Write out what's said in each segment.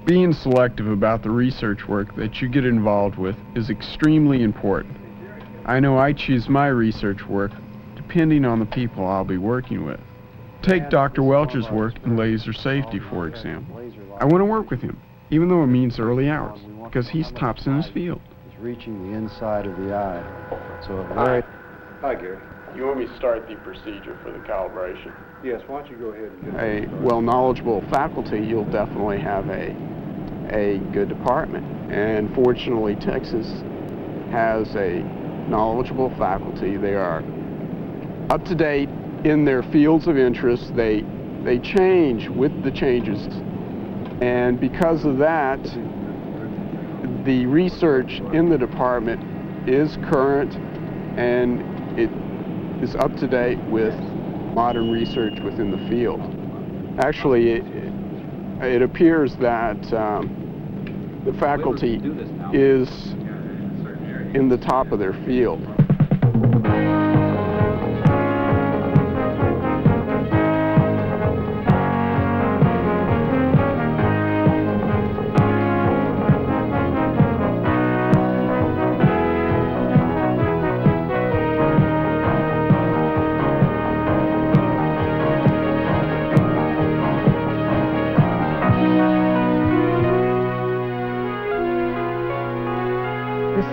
Being selective about the research work that you get involved with is extremely important. I know I choose my research work depending on the people I'll be working with. Take Dr. Welch's work in laser safety, for example. I want to work with him, even though it means early hours, because he's tops in his field. It's reaching the inside of the eye. So Hi, Gary. You want me to start the procedure for the calibration? Yes, why don't you go ahead and get a well-knowledgeable faculty, you'll definitely have a good department. And fortunately, Texas has a knowledgeable faculty. They are up to date in their fields of interest. They change with the changes. And because of that, the research in the department is current and it is up to date with modern research within the field. Actually, it appears that the faculty is in the top of their field.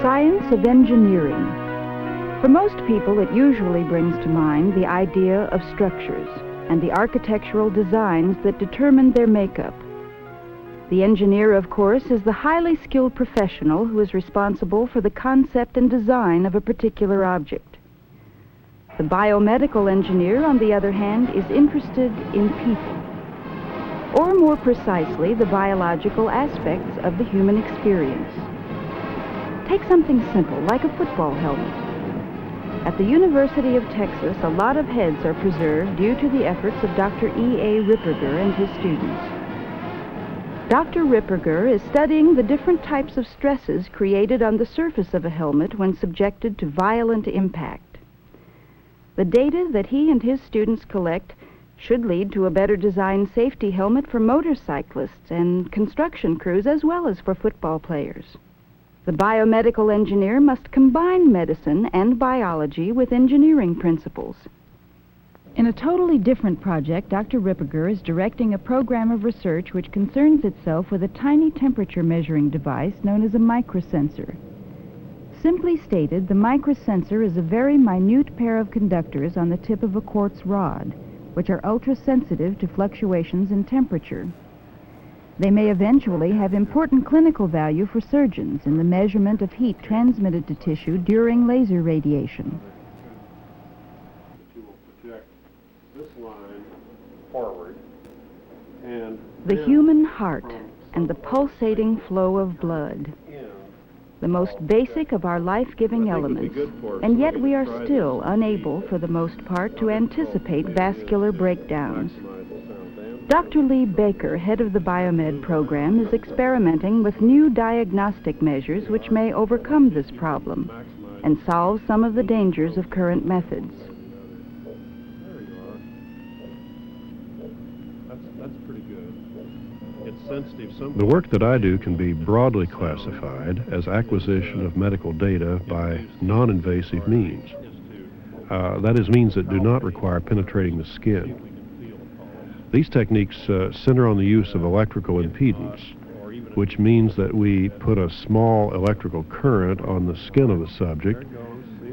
Science of engineering. For most people, it usually brings to mind the idea of structures and the architectural designs that determine their makeup. The engineer, of course, is the highly skilled professional who is responsible for the concept and design of a particular object. The biomedical engineer, on the other hand, is interested in people, or more precisely, the biological aspects of the human experience. Take something simple, like a football helmet. At the University of Texas, a lot of heads are preserved due to the efforts of Dr. E.A. Ripperger and his students. Dr. Ripperger is studying the different types of stresses created on the surface of a helmet when subjected to violent impact. The data that he and his students collect should lead to a better designed safety helmet for motorcyclists and construction crews as well as for football players. The biomedical engineer must combine medicine and biology with engineering principles. In a totally different project, Dr. Ripperger is directing a program of research which concerns itself with a tiny temperature measuring device known as a microsensor. Simply stated, the microsensor is a very minute pair of conductors on the tip of a quartz rod, which are ultra-sensitive to fluctuations in temperature. They may eventually have important clinical value for surgeons in the measurement of heat transmitted to tissue during laser radiation. You will project this line forward and the human heart and the pulsating flow of blood, the most basic of our life-giving elements, and yet we are still unable, for the most part, to anticipate vascular breakdowns. Dr. Lee Baker, head of the Biomed program, is experimenting with new diagnostic measures which may overcome this problem and solve some of the dangers of current methods. There you are. That's pretty good. It's sensitive. The work that I do can be broadly classified as acquisition of medical data by non-invasive means. That is, means that do not require penetrating the skin. These techniques center on the use of electrical impedance, which means that we put a small electrical current on the skin of the subject,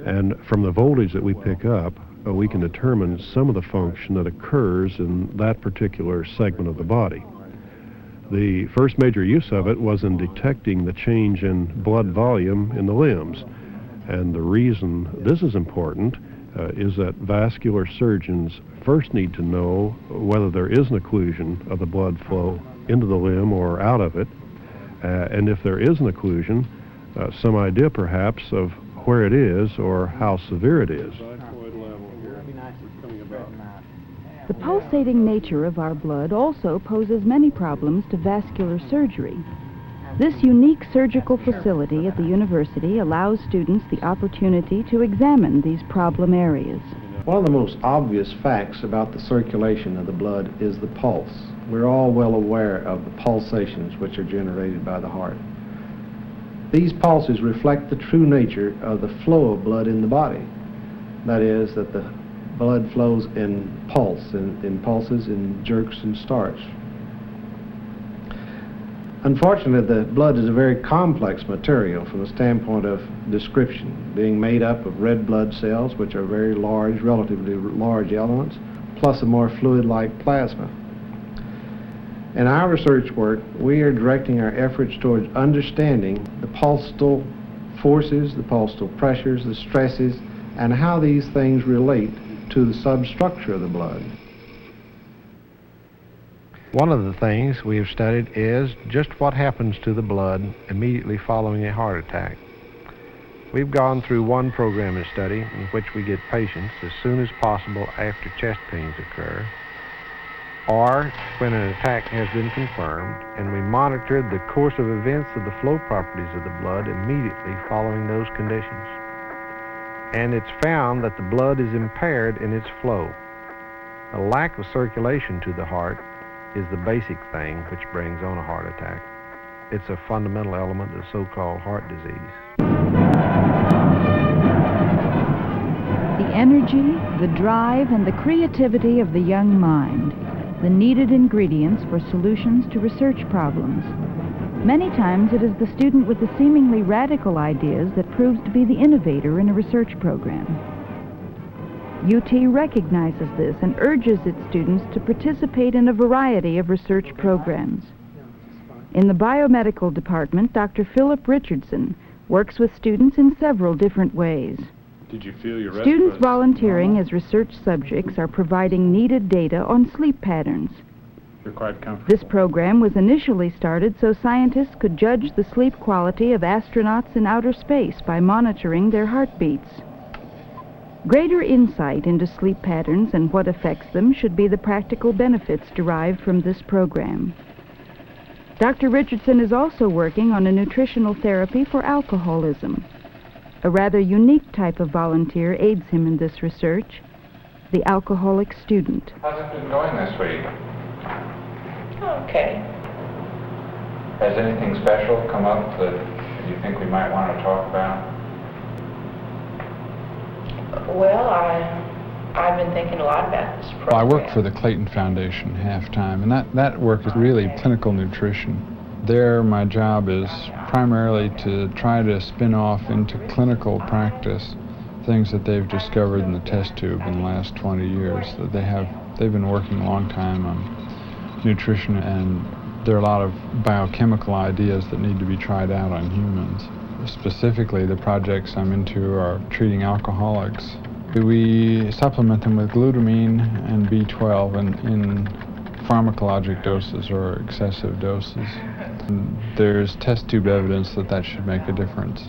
and from the voltage that we pick up, we can determine some of the function that occurs in that particular segment of the body. The first major use of it was in detecting the change in blood volume in the limbs, and the reason this is important is that vascular surgeons first need to know whether there is an occlusion of the blood flow into the limb or out of it, and if there is an occlusion, some idea perhaps of where it is or how severe it is. The pulsating nature of our blood also poses many problems to vascular surgery. This unique surgical facility at the university allows students the opportunity to examine these problem areas. One of the most obvious facts about the circulation of the blood is the pulse. We're all well aware of the pulsations which are generated by the heart. These pulses reflect the true nature of the flow of blood in the body. That is, that the blood flows in pulses, in jerks and starts. Unfortunately, the blood is a very complex material from the standpoint of description, being made up of red blood cells, which are very large, relatively large elements, plus a more fluid-like plasma. In our research work, we are directing our efforts towards understanding the pulsal forces, the pulsal pressures, the stresses, and how these things relate to the substructure of the blood. One of the things we have studied is just what happens to the blood immediately following a heart attack. We've gone through one program of study in which we get patients as soon as possible after chest pains occur, or when an attack has been confirmed, and we monitored the course of events of the flow properties of the blood immediately following those conditions. And it's found that the blood is impaired in its flow. A lack of circulation to the heart is the basic thing which brings on a heart attack. It's a fundamental element of so-called heart disease. The energy, the drive, and the creativity of the young mind, the needed ingredients for solutions to research problems. Many times it is the student with the seemingly radical ideas that proves to be the innovator in a research program. UT recognizes this and urges its students to participate in a variety of research programs. In the biomedical department, Dr. Philip Richardson works with students in several different ways. Did you feel your Students volunteering as research subjects are providing needed data on sleep patterns. You're quite comfortable. This program was initially started so scientists could judge the sleep quality of astronauts in outer space by monitoring their heartbeats. Greater insight into sleep patterns and what affects them should be the practical benefits derived from this program. Dr. Richardson is also working on a nutritional therapy for alcoholism. A rather unique type of volunteer aids him in this research, the alcoholic student. How's it been going this week? Okay. Has anything special come up that you think we might want to talk about? Well, I've been thinking a lot about this program. I work for the Clayton Foundation half-time, and that work is really clinical nutrition. There, my job is primarily to try to spin off into clinical practice things that they've discovered in the test tube in the last 20 years. They've been working a long time on nutrition, and there are a lot of biochemical ideas that need to be tried out on humans. Specifically, the projects I'm into are treating alcoholics. We supplement them with glutamine and B12 in pharmacologic doses or excessive doses. And there's test tube evidence that should make a difference.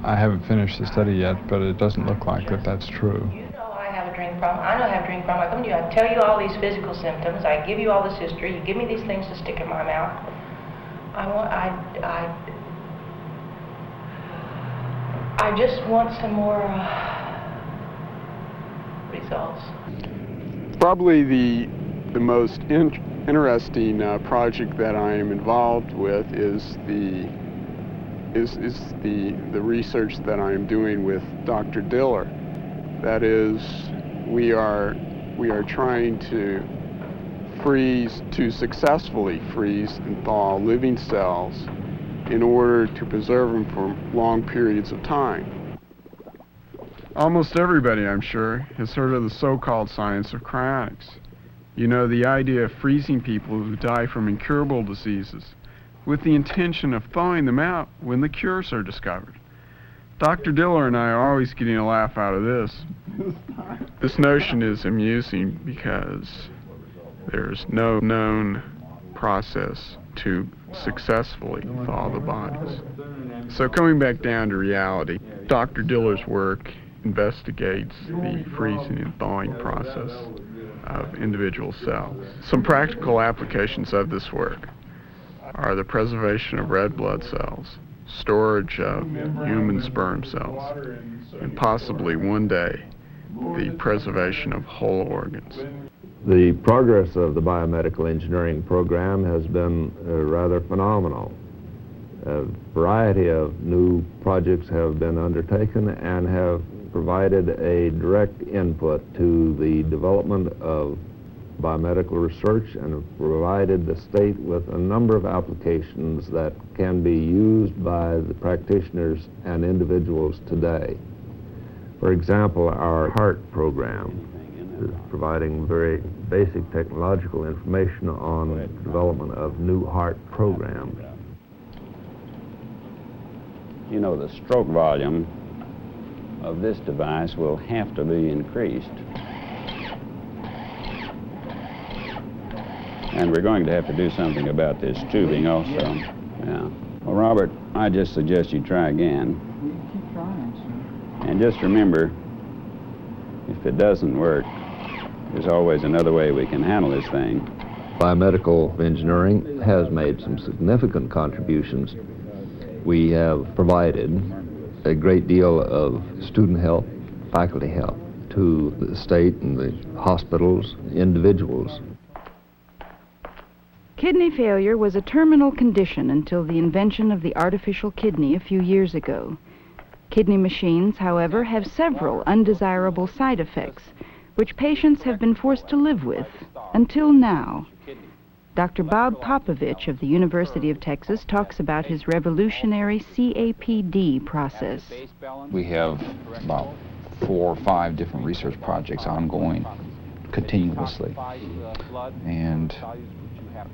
I haven't finished the study yet, but it doesn't look like that's true. You know I have a drink problem. I know I have a drink problem. I come to you, I tell you all these physical symptoms. I give you all this history. You give me these things to stick in my mouth. I just want some more results. Probably the most interesting project that I am involved with is the research that I am doing with Dr. Diller. That is, we are trying to successfully freeze and thaw living cells in order to preserve them for long periods of time. Almost everybody, I'm sure, has heard of the so-called science of cryonics. You know, the idea of freezing people who die from incurable diseases with the intention of thawing them out when the cures are discovered. Dr. Diller and I are always getting a laugh out of this. This notion is amusing because there's no known process to successfully thaw the bodies. So coming back down to reality, Dr. Diller's work investigates the freezing and thawing process of individual cells. Some practical applications of this work are the preservation of red blood cells, storage of human sperm cells, and possibly one day the preservation of whole organs. The progress of the biomedical engineering program has been rather phenomenal. A variety of new projects have been undertaken and have provided a direct input to the development of biomedical research and have provided the state with a number of applications that can be used by the practitioners and individuals today. For example, our heart program is providing very basic technological information on the development of new heart programs. You know, the stroke volume of this device will have to be increased. And we're going to have to do something about this tubing also. Yeah. Well, Robert, I just suggest you try again. Keep trying, sir. And just remember, if it doesn't work, there's always another way we can handle this thing. Biomedical engineering has made some significant contributions. We have provided a great deal of student help, faculty help to the state and the hospitals, individuals. Kidney failure was a terminal condition until the invention of the artificial kidney a few years ago. Kidney machines, however, have several undesirable side effects, which patients have been forced to live with, until now. Dr. Bob Popovich of the University of Texas talks about his revolutionary CAPD process. We have about 4 or 5 different research projects ongoing continuously, and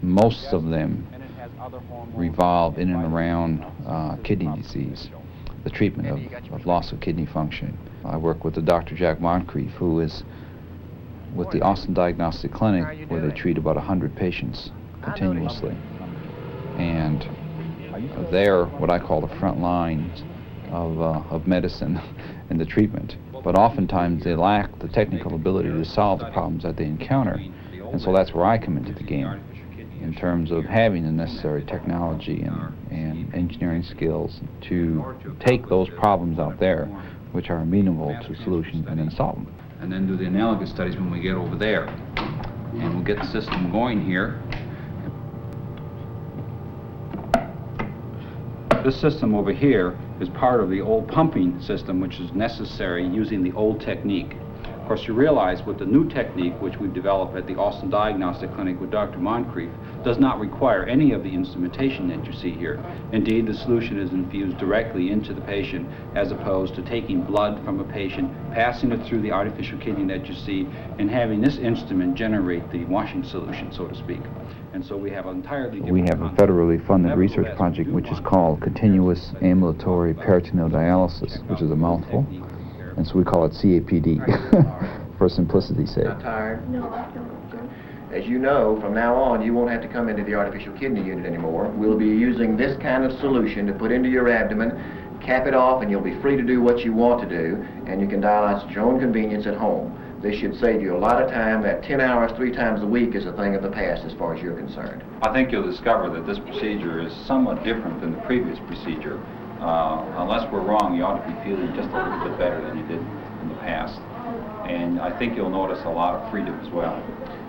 most of them revolve in and around kidney disease, the treatment of loss of kidney function. I work with Dr. Jack Moncrief, who is with the Austin Diagnostic Clinic, where they treat about 100 patients continuously. And they're what I call the front lines of medicine and the treatment. But oftentimes they lack the technical ability to solve the problems that they encounter. And so that's where I come into the game, in terms of having the necessary technology and engineering skills to take those problems out there, which are amenable to solution, and then solve them. And then do the analogous studies when we get over there. And we'll get the system going here. This system over here is part of the old pumping system, which is necessary using the old technique. Of course, you realize with the new technique, which we've developed at the Austin Diagnostic Clinic with Dr. Moncrief, does not require any of the instrumentation that you see here. Indeed, the solution is infused directly into the patient, as opposed to taking blood from a patient, passing it through the artificial kidney that you see, and having this instrument generate the washing solution, so to speak. And so we have an entirely different... We have a federally funded research project which is called Continuous Ambulatory Peritoneal Dialysis, which is a mouthful. And so we call it CAPD, for simplicity's sake. Not tired? No, I don't. As you know, from now on, you won't have to come into the artificial kidney unit anymore. We'll be using this kind of solution to put into your abdomen, cap it off, and you'll be free to do what you want to do, and you can dialyze at your own convenience at home. This should save you a lot of time. That 10 hours 3 times a week is a thing of the past as far as you're concerned. I think you'll discover that this procedure is somewhat different than the previous procedure. Unless we're wrong, you ought to be feeling just a little bit better than you did in the past. And I think you'll notice a lot of freedom as well.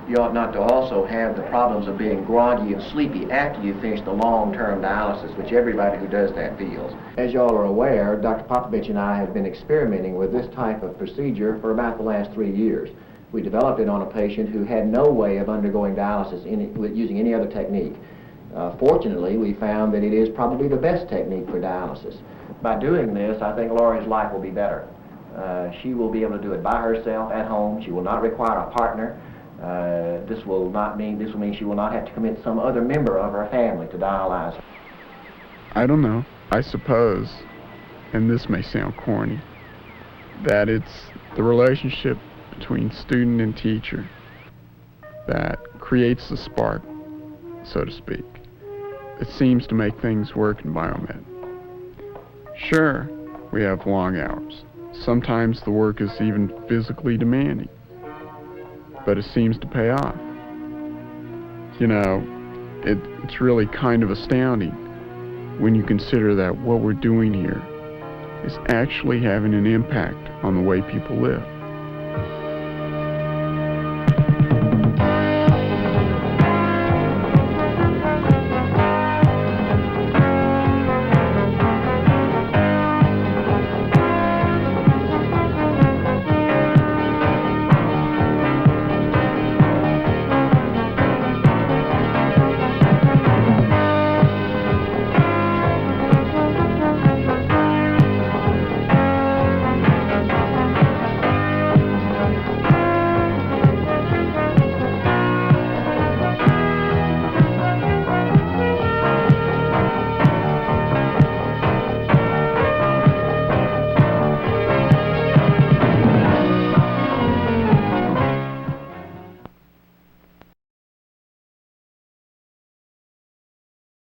You ought not to also have the problems of being groggy and sleepy after you finish the long-term dialysis, which everybody who does that feels. As y'all are aware, Dr. Popovich and I have been experimenting with this type of procedure for about the last 3 years. We developed it on a patient who had no way of undergoing dialysis using any other technique. Fortunately, we found that it is probably the best technique for dialysis. By doing this, I think Laurie's life will be better. She will be able to do it by herself at home. She will not require a partner. This will mean she will not have to commit some other member of her family to dialyze. I don't know. I suppose, and this may sound corny, that it's the relationship between student and teacher that creates the spark, so to speak. it seems to make things work in biomed. Sure, we have long hours. Sometimes the work is even physically demanding, but it seems to pay off. You know, it's really kind of astounding when you consider that what we're doing here is actually having an impact on the way people live.